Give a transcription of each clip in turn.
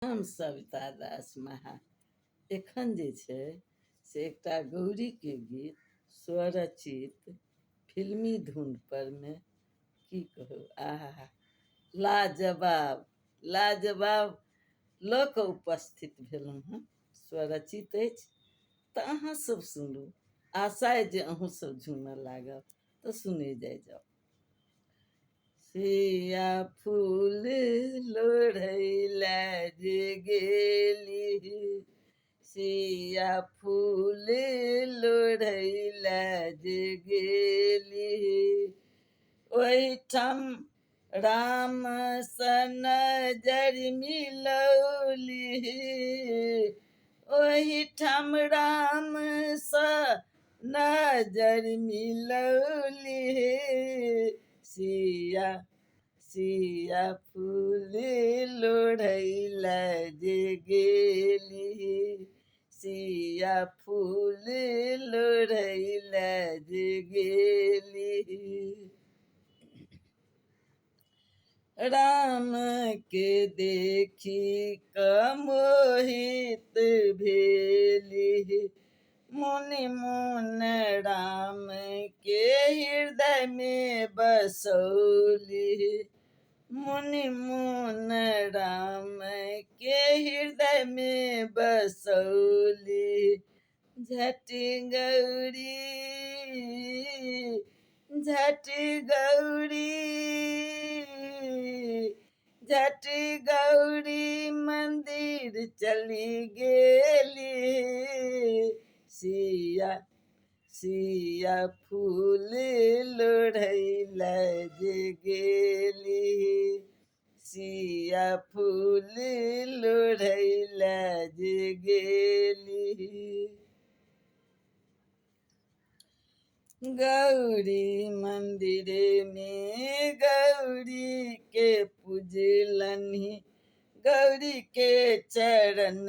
हम सविता दास महा एखन जे छै से एकटा गौरीके गीत स्वरचित फिल्मी धुन पर में की कहू आहा लाजवाब लाजवाब लऽ कऽ उपस्थित भेलहुँ हँ। स्वरचित अछि तऽ अहाँ सब सुनू। आशा अइ जे अहूँ सब झूमऽ लागब तऽ सुने जाओ। सिया फूल लोढ़ैला जे गेली, सिया फूल लोढ़ैला जे गेली, ओहिठाम राम सन नजर मिलौली, ओहिठाम राम स नजर मिलौली, सिया सिया फूल लोढ़ैला जे गेली, सिया फूल लोढ़ैला जे गेली। राम के देखी कऽ मोहित भेली, मुनि मुन राम के हृदय में बसौली, मुनि मुन राम के हृदय में बसौली। झट गौरी झट गौरी झट गौरी मंदिर चली गेली, सिया सिया फूल लोढ़ैला जे गेली, सिया फूल लोढ़ैला जे गेली। गौरी मंदिर में गौरी के पूजलनि, गौरी के चरण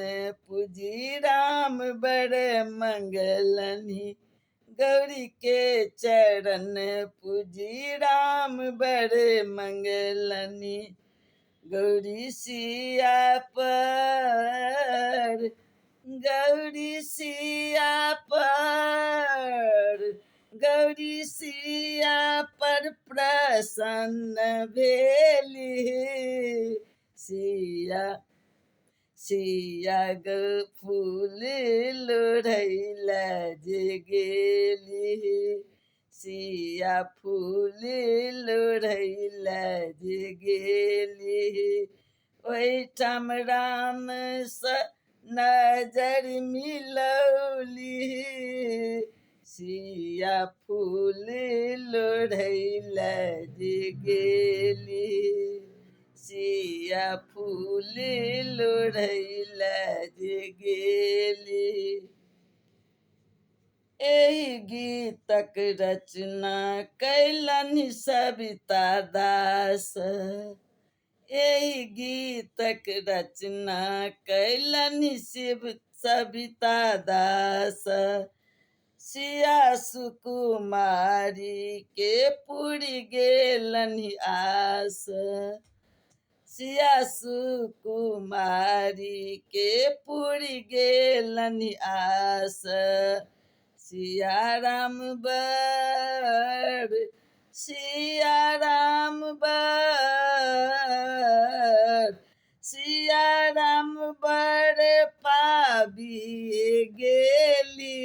पूजी राम बड़ मंगलनि, गौरी के चरण पूजी राम बड़ मंगलनि। गौरी सिया पर गौरी सिया पर गौरी सिया पर प्रसन्न भेली, सिया सिया फूल लोढ़ैला जे गेली, सिया फूल लोढ़ैला जे गेली, ओहिठाम राम स नजर मिलौली, सिया फूल लोढ़ैला जे गेली, सिया फूल लोढ़ैला जे गेली। एहि गीतक रचना कैलनि सविता दास, एहि गीतक रचना कैलनि सविता दास। सिया सुकुमारी के पुरि गेलनि आस, सिया सुकुमारी के पुरि गेलनि आस। सिया राम बड़ सिया राम बड़ सिया राम बड़ पाबिए गेली,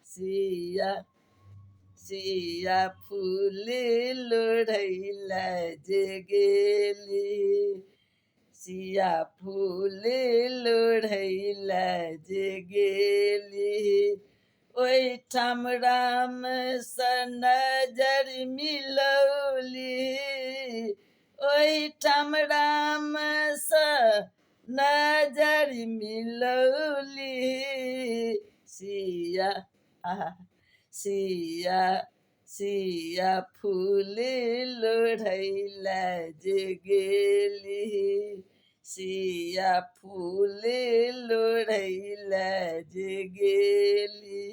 सिया सिया फूल लोढ़ैला जे गेली, सिया फूल लोढ़ैला जे गेली, ओहिठाम राम स नजर मिलौली, ओहिठाम राम स नजर मिलौली, सिया सिया सिया फूल लोढ़ैला जे गेली, सिया फूल लोढ़ैला जे गेली।